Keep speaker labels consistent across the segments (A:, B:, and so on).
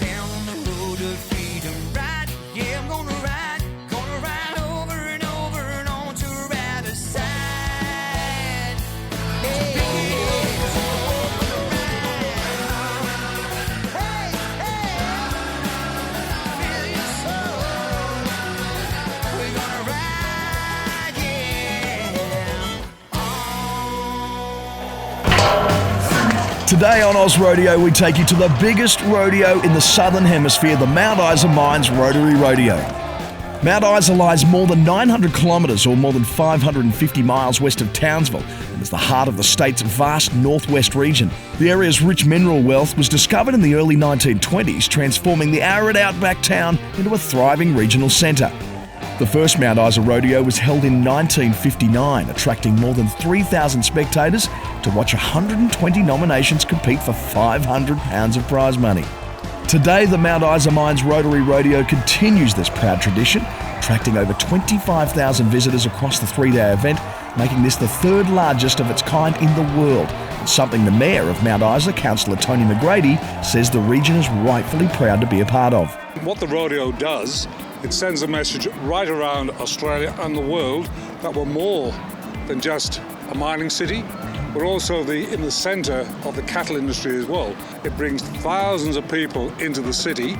A: town on the road to freedom. Ride, yeah, I'm gonna ride over and over and on to the other side. Hey, feel your soul. We're gonna ride, yeah.
B: Today on Oz Rodeo, we take you to the biggest rodeo in the Southern Hemisphere, the Mount Isa Mines Rotary Rodeo. Mount Isa lies more than 900 kilometres or more than 550 miles west of Townsville and is the heart of the state's vast northwest region. The area's rich mineral wealth was discovered in the early 1920s, transforming the arid outback town into a thriving regional centre. The first Mount Isa Rodeo was held in 1959, attracting more than 3,000 spectators to watch 120 nominations compete for £500 of prize money. Today, the Mount Isa Mines Rotary Rodeo continues this proud tradition, attracting over 25,000 visitors across the three-day event, making this the third largest of its kind in the world. It's something the Mayor of Mount Isa, Councillor Tony McGrady, says the region is rightfully proud to be a part of.
C: What the rodeo does, it sends a message right around Australia and the world that we're more than just a mining city. We're also in the centre of the cattle industry as well. It brings thousands of people into the city.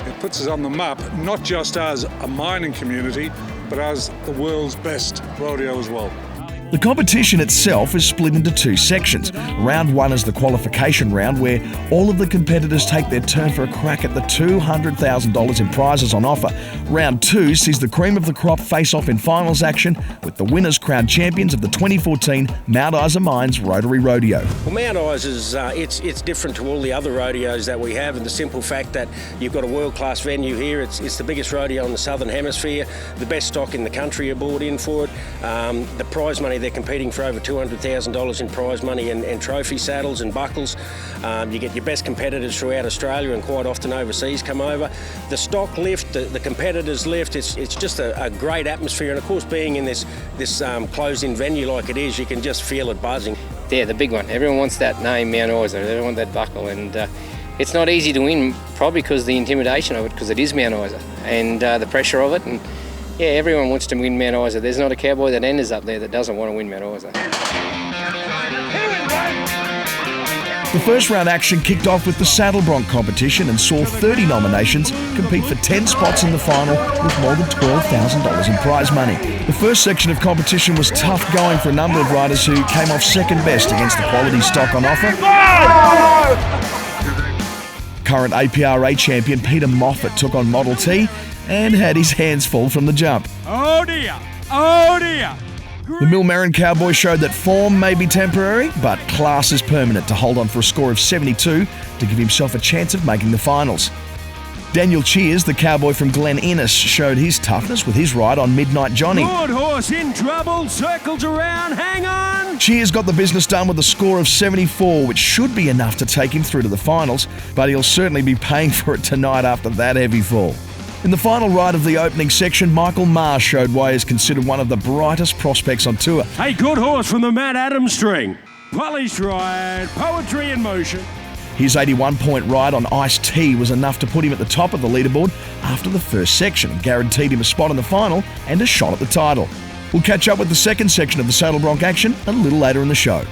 C: It puts us on the map, not just as a mining community, but as the world's best rodeo as well.
B: The competition itself is split into two sections. Round one is the qualification round, where all of the competitors take their turn for a crack at the $200,000 in prizes on offer. Round two sees the cream of the crop face off in finals action, with the winners crowned champions of the 2014 Mount Isa Mines Rotary Rodeo.
D: Well, Mount Isa's it's different to all the other rodeos that we have, and the simple fact that you've got a world-class venue here. It's the biggest rodeo in the Southern Hemisphere, the best stock in the country are brought in for it. The prize money, they're competing for over $200,000 in prize money and trophy saddles and buckles. You get your best competitors throughout Australia and quite often overseas come over. The stock lift, the competitors lift, it's just a great atmosphere, and of course being in this closed-in venue like it is, you can just feel it buzzing.
E: Yeah, the big one. Everyone wants that name, Mount Isa. They want that buckle, and it's not easy to win, probably because of the intimidation of it, because it is Mount Isa, and the pressure of it. And yeah, everyone wants to win Mount Isa. There's not a cowboy that enters up there that doesn't want to win Mount Isa.
B: The first round action kicked off with the saddle bronc competition and saw 30 nominations compete for 10 spots in the final with more than $12,000 in prize money. The first section of competition was tough going for a number of riders who came off second best against the quality stock on offer. Current APRA champion Peter Moffat took on Model T and had his hands full from the jump.
F: Oh dear! Oh dear!
B: The Millmerran Cowboy showed that form may be temporary, but class is permanent to hold on for a score of 72 to give himself a chance of making the finals. Daniel Cheers, the cowboy from Glen Innes, showed his toughness with his ride on Midnight Johnny.
F: Good horse in trouble, circles around, hang on!
B: Cheers got the business done with a score of 74, which should be enough to take him through to the finals, but he'll certainly be paying for it tonight after that heavy fall. In the final ride of the opening section, Michael Marr showed why he is considered one of the brightest prospects on tour.
F: A good horse from the Matt Adams string. Polished ride, poetry in motion.
B: His 81-point ride on Ice T was enough to put him at the top of the leaderboard after the first section and guaranteed him a spot in the final and a shot at the title. We'll catch up with the second section of the saddle bronc action a little later in the show.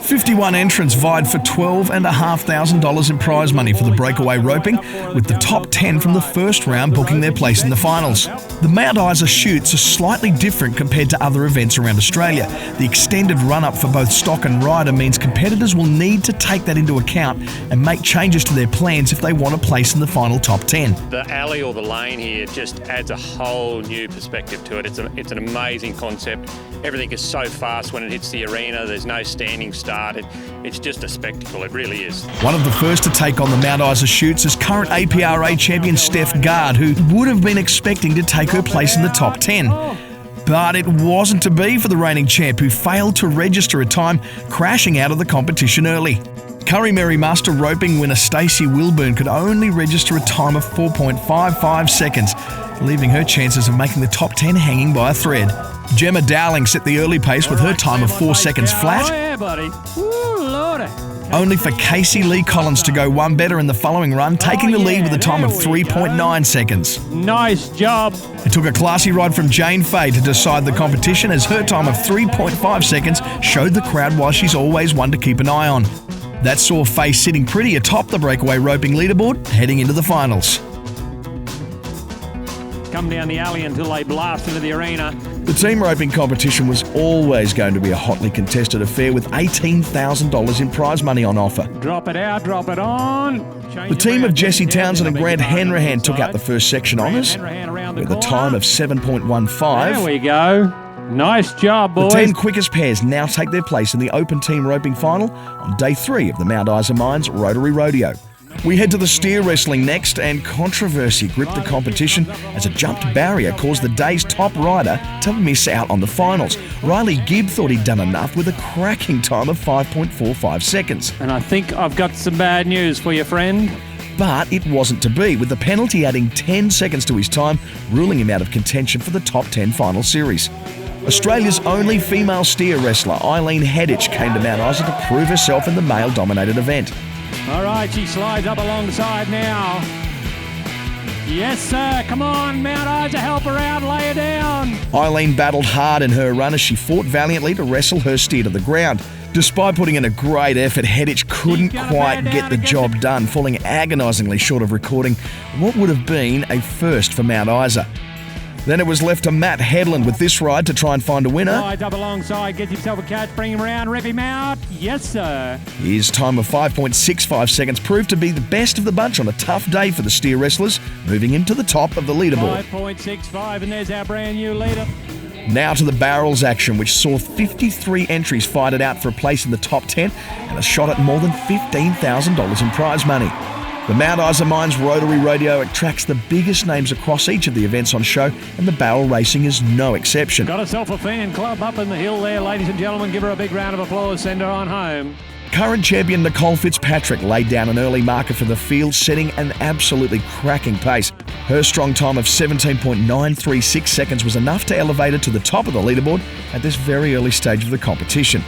B: 51 entrants vied for $12,500 in prize money for the breakaway roping, with the top 10 from the first round booking their place in the finals. The Mount Isa shoots are slightly different compared to other events around Australia. The extended run-up for both stock and rider means competitors will need to take that into account and make changes to their plans if they want a place in the final top 10.
G: The alley or the lane here just adds a whole new perspective to it. It's an amazing concept. Everything is so fast when it hits the arena. There's no standing start. It's just a spectacle. It really is.
B: One of the first to take on the Mount Isa shoots is current APRA champion Steph Gard, who would have been expecting to take her place in the top 10. But it wasn't to be for the reigning champ, who failed to register a time, crashing out of the competition early. Curry Mary Master roping winner Stacey Wilburn could only register a time of 4.55 seconds, leaving her chances of making the top 10 hanging by a thread. Gemma Dowling set the early pace with her time of 4 seconds flat.
F: Oh yeah, buddy. Ooh, Lordy.
B: only for Casey Lee Collins to go one better in the following run, taking the lead with a time of 3.9 seconds.
F: Nice job.
B: It took a classy ride from Jane Fay to decide the competition, as her time of 3.5 seconds showed the crowd why she's always one to keep an eye on. That saw Fay sitting pretty atop the breakaway roping leaderboard, heading into the finals.
F: Come down the alley until they blast into the arena.
B: The team roping competition was always going to be a hotly contested affair, with $18,000 in prize money on offer.
F: Drop it out, drop it on.
B: The team of Jesse Townsend and Grant Hanrahan took out the first section honours with a time of 7.15.
F: There we go. Nice job, boys.
B: The 10 quickest pairs now take their place in the open team roping final on day 3 of the Mount Isa Mines Rotary Rodeo. We head to the steer wrestling next, and controversy gripped the competition as a jumped barrier caused the day's top rider to miss out on the finals. Riley Gibb thought he'd done enough with a cracking time of 5.45 seconds.
F: And I think I've got some bad news for you, friend.
B: But it wasn't to be, with the penalty adding 10 seconds to his time, ruling him out of contention for the top 10 final series. Australia's only female steer wrestler, Eileen Heddich, came to Mount Isa to prove herself in the male-dominated event.
F: All right, she slides up alongside now. Yes, sir. Come on, Mount Isa, help her out, lay her down.
B: Eileen battled hard in her run as she fought valiantly to wrestle her steer to the ground. Despite putting in a great effort, Heddich couldn't quite get the job done, falling agonisingly short of recording what would have been a first for Mount Isa. Then it was left to Matt Headland with this ride to try and find a winner.
F: Slides up alongside, gets himself a catch, bring him around, rip him out. Yes, sir.
B: His time of 5.65 seconds proved to be the best of the bunch on a tough day for the steer wrestlers, moving him to the top of the leaderboard.
F: 5.65, and there's our brand new leader.
B: Now to the barrels action, which saw 53 entries fight it out for a place in the top 10 and a shot at more than $15,000 in prize money. The Mount Isa Mines Rotary Rodeo attracts the biggest names across each of the events on show, and the barrel racing is no exception.
F: Got herself a fan club up in the hill there, ladies and gentlemen. Give her a big round of applause. Send her on home.
B: Current champion Nicole Fitzpatrick laid down an early marker for the field, setting an absolutely cracking pace. Her strong time of 17.936 seconds was enough to elevate her to the top of the leaderboard at this very early stage of the competition.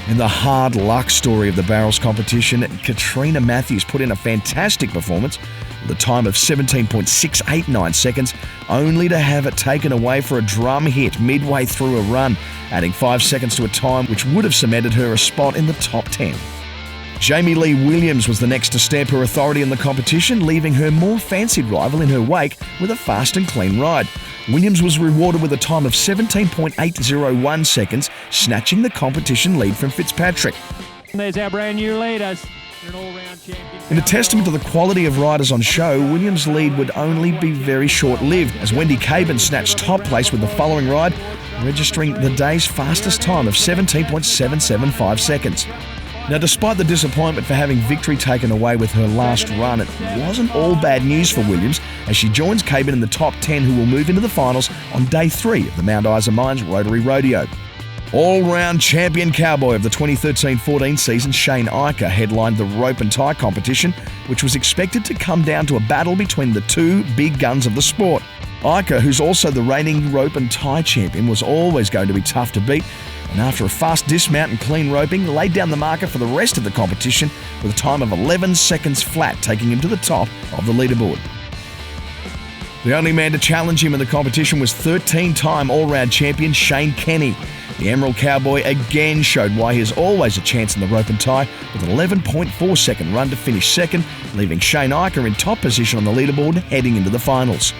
B: In the hard luck story of the barrels competition, Katrina Matthews put in a fantastic performance with a time of 17.689 seconds, only to have it taken away for a drum hit midway through a run, adding 5 seconds to a time which would have cemented her a spot in the top 10. Jamie Lee Williams was the next to stamp her authority in the competition, leaving her more fancied rival in her wake with a fast and clean ride. Williams was rewarded with a time of 17.801 seconds, snatching the competition lead from Fitzpatrick.
F: There's our brand new leaders. They're an all-round champion.
B: In a testament to the quality of riders on show, Williams' lead would only be very short-lived, as Wendy Cabin snatched top place with the following ride, registering the day's fastest time of 17.775 seconds. Now, despite the disappointment for having victory taken away with her last run, it wasn't all bad news for Williams, as she joins Cabin in the top 10, who will move into the finals on day 3 of the Mount Isa Mines Rotary Rodeo. All-round champion cowboy of the 2013-14 season, Shane Iker, headlined the rope and tie competition, which was expected to come down to a battle between the two big guns of the sport. Iker, who's also the reigning rope and tie champion, was always going to be tough to beat, and after a fast dismount and clean roping, laid down the marker for the rest of the competition with a time of 11 seconds flat, taking him to the top of the leaderboard. The only man to challenge him in the competition was 13-time all-round champion Shane Kenny. The Emerald Cowboy again showed why he has always a chance in the rope and tie, with an 11.4 second run to finish second, leaving Shane Iker in top position on the leaderboard heading into the finals.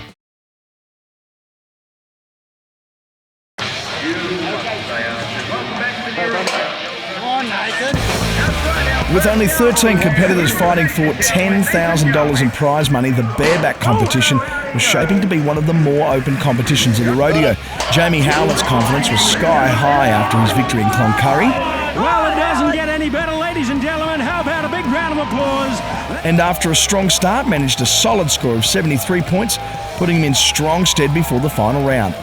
B: With only 13 competitors fighting for $10,000 in prize money, the bareback competition was shaping to be one of the more open competitions of the rodeo. Jamie Howlett's confidence was sky high after his victory in Cloncurry.
F: Well, it doesn't get any better, ladies and gentlemen. How about a big round of applause?
B: And after a strong start, managed a solid score of 73 points, putting him in strong stead before the final round.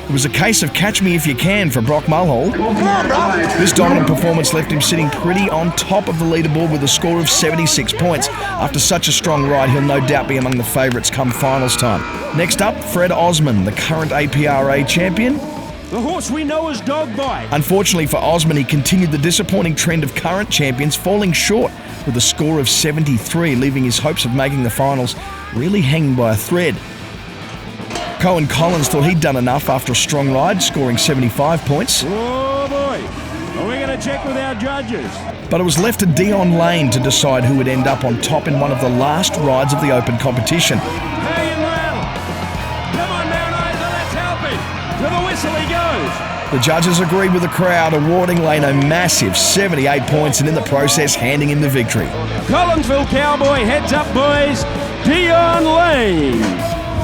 B: It was a case of catch me if you can for Brock Mulhall. This dominant performance left him sitting pretty on top of the leaderboard with a score of 76 points. After such a strong ride, he'll no doubt be among the favourites come finals time. Next up, Fred Osman, the current APRA champion.
F: The horse we know as Dog Bite.
B: Unfortunately for Osman, he continued the disappointing trend of current champions, falling short with a score of 73, leaving his hopes of making the finals really hanging by a thread. Cohen Collins thought he'd done enough after a strong ride, scoring 75 points.
F: Oh boy, are we going to check with our judges?
B: But it was left to Dion Lane to decide who would end up on top in one of the last rides of the Open competition.
F: Hanging well. Come on, Mount Isa, let's help him. To the whistle he goes.
B: The judges agreed with the crowd, awarding Lane a massive 78 points and in the process handing him the victory.
F: Collinsville Cowboy heads up, boys. Dion Lane.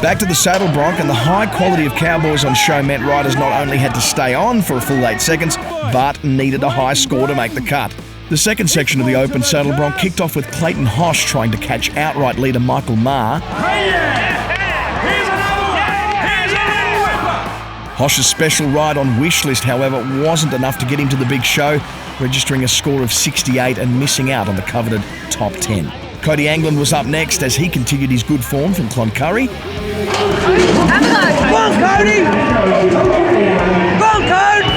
B: Back to the saddle, Bronc, and the high quality of cowboys on show meant riders not only had to stay on for a full 8 seconds, but needed a high score to make the cut. The second section of the Open Saddle Bronc kicked off with Clayton Hosh trying to catch outright leader Michael Maher.
F: Hey, yeah. Here's another one. Here's a little whipper.
B: Hosh's special ride on wish list, however, wasn't enough to get him to the big show, registering a score of 68 and missing out on the coveted top 10. Cody Angland was up next as he continued his good form from Cloncurry.
H: Come on, Cody! Go on, Cody!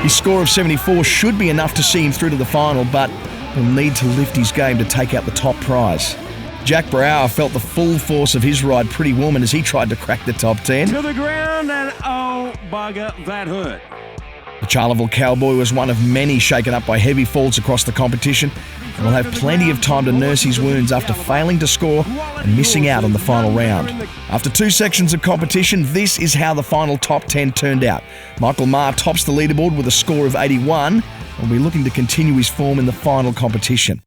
B: His score of 74 should be enough to see him through to the final, but he'll need to lift his game to take out the top prize. Jack Brower felt the full force of his ride Pretty Woman as he tried to crack the top 10.
F: To the ground and oh bugger, that hurt.
B: The Charleville Cowboy was one of many shaken up by heavy falls across the competition and will have plenty of time to nurse his wounds after failing to score and missing out on the final round. After 2 sections of competition, this is how the final top 10 turned out. Michael Maher tops the leaderboard with a score of 81 and will be looking to continue his form in the final competition.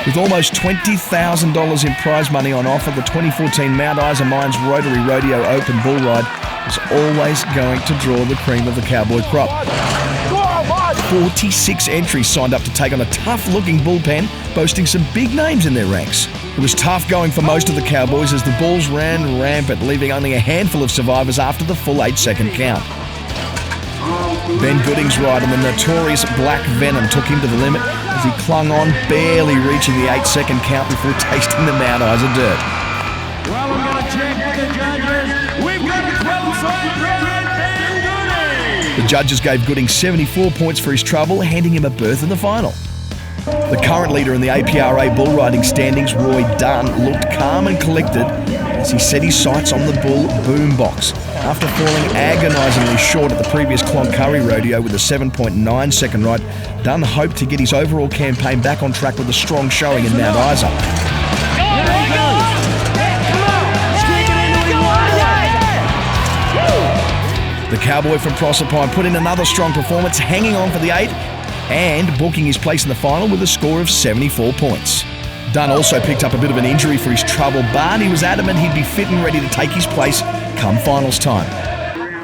B: With almost $20,000 in prize money on offer, the 2014 Mount Isa Mines Rotary Rodeo Open Bull Ride is always going to draw the cream of the cowboy crop. 46 entries signed up to take on a tough-looking bullpen, boasting some big names in their ranks. It was tough going for most of the cowboys as the bulls ran rampant, leaving only a handful of survivors after the full 8-second count. Ben Gooding's ride on the notorious Black Venom took him to the limit as he clung on, barely reaching the 8-second count before tasting the Mount Isa dirt.
F: Well, I'm going to check with the judges. We've got a 12-side red Ben Gooding.
B: The judges gave Gooding 74 points for his trouble, handing him a berth in the final. The current leader in the APRA bull riding standings, Roy Dunn, looked calm and collected as he set his sights on the bull boombox. After falling agonisingly short at the previous Cloncurry Rodeo with a 7.9 second ride, Dunn hoped to get his overall campaign back on track with a strong showing in Mount Isa. The cowboy from Proserpine put in another strong performance, hanging on for the 8 and booking his place in the final with a score of 74 points. Dunn also picked up a bit of an injury for his trouble, but he was adamant he'd be fit and ready to take his place come finals time.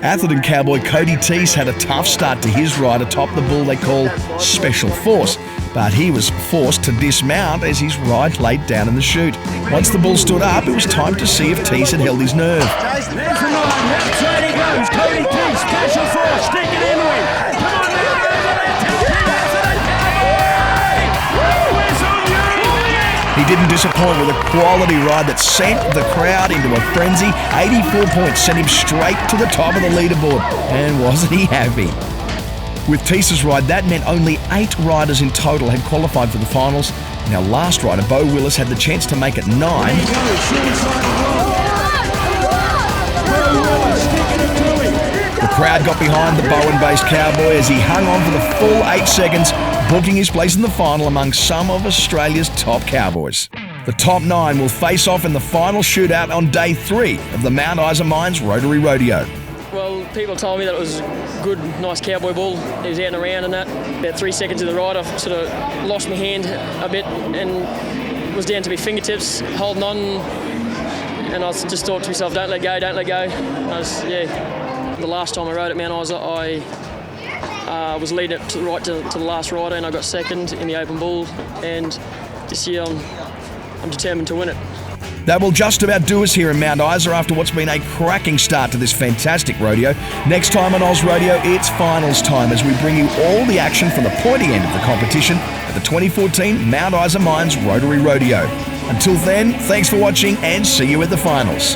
B: Atherton cowboy Cody Teese had a tough start to his ride atop the bull they call Special Force, but he was forced to dismount as his ride laid down in the chute. Once the bull stood up, it was time to see if Teese had held his nerve.
F: There's the line, outside he goes, Cody Teese, Special Force, stick it in with him. Come on now,
B: He didn't disappoint with a quality ride that sent the crowd into a frenzy. 84 points sent him straight to the top of the leaderboard. And wasn't he happy? With Teese's ride, that meant only 8 riders in total had qualified for the finals. And our last rider, Bo Willis, had the chance to make it 9. The crowd got behind the Bowen-based cowboy as he hung on for the full 8 seconds, booking his place in the final among some of Australia's top cowboys. The top 9 will face off in the final shootout on day 3 of the Mount Isa Mines Rotary Rodeo.
I: Well, people told me that it was a good, nice cowboy bull. He was out and around and that. About 3 seconds of the ride, I sort of lost my hand a bit and was down to my fingertips, holding on. And I just thought to myself, don't let go, don't let go. The last time I rode at Mount Isa, I was leading it to the last rider and I got second in the Open Bull. And this year I'm determined to win it.
B: That will just about do us here in Mount Isa after what's been a cracking start to this fantastic rodeo. Next time on OzRodeo, it's finals time as we bring you all the action from the pointy end of the competition at the 2014 Mount Isa Mines Rotary Rodeo. Until then, thanks for watching and see you at the finals.